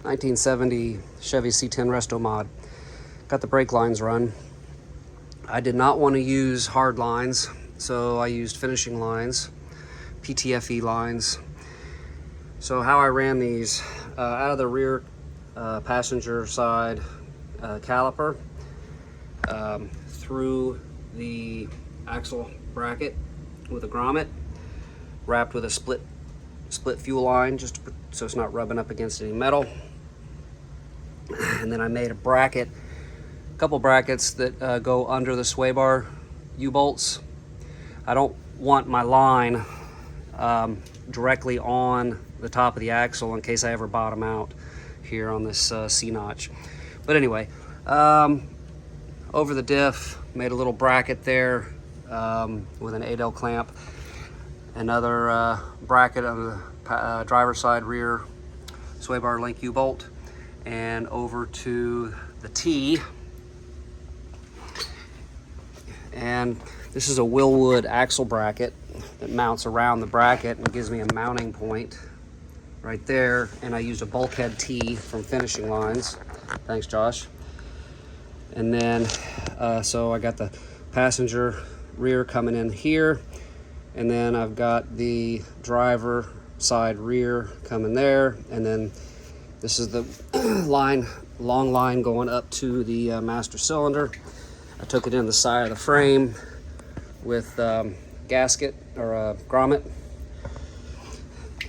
1970 Chevy C10 resto mod. Got the brake lines run. I did not want to use hard lines, so I used finishing lines, PTFE lines. So how I ran these, out of the rear passenger side caliper, through the axle bracket with a grommet, wrapped with a split fuel line, just so it's not rubbing up against any metal. And then I made a bracket, a couple brackets that go under the sway bar U-bolts. I don't want my line directly on the top of the axle in case I ever bottom out here on this C-notch. But anyway, over the diff, made a little bracket there with an 8L clamp. Another bracket on the driver's side rear sway bar link U-bolt, and over to the T. And this is a Willwood axle bracket that mounts around the bracket and gives me a mounting point right there. And I used a bulkhead T from Finishing Lines. Thanks, Josh. And then, so I got the passenger rear coming in here, and then I've got the driver side rear coming there, and then this is the long line going up to the master cylinder. I took it in the side of the frame with gasket or a grommet,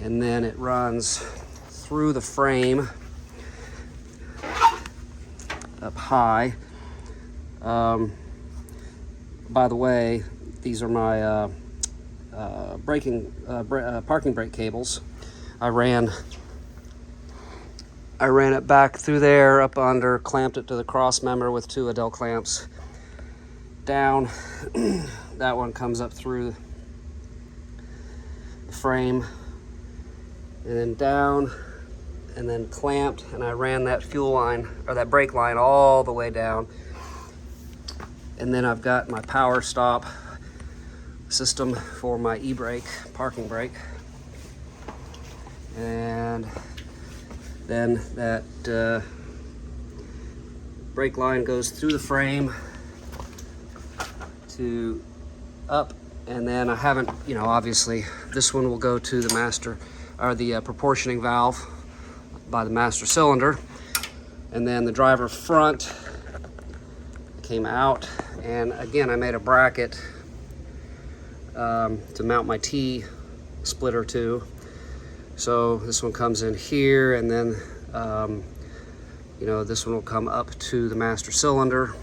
and then it runs through the frame up high. By the way, these are my parking brake cables. I ran it back through there, up under, clamped it to the cross member with 2 Adel clamps down. That one comes up through the frame and then down and then clamped, and I ran that fuel line or that brake line all the way down. And then I've got my power stop system for my e-brake, parking brake. And then that brake line goes through the frame to up, and then I haven't, obviously this one will go to the master, or the proportioning valve by the master cylinder. And then the driver front came out, and again I made a bracket to mount my T splitter to. So this one comes in here, and then this one will come up to the master cylinder.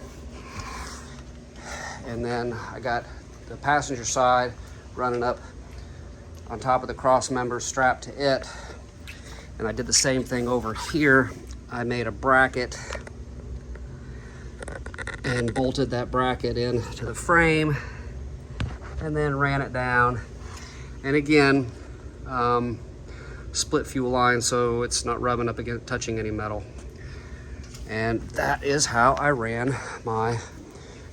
And then I got the passenger side running up on top of the cross member strapped to it. And I did the same thing over here. I made a bracket and bolted that bracket into the frame, and then ran it down. And again, split fuel line so it's not rubbing up against, touching any metal. And that is how I ran my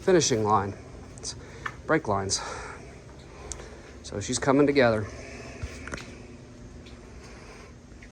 finishing line, brake lines. So she's coming together.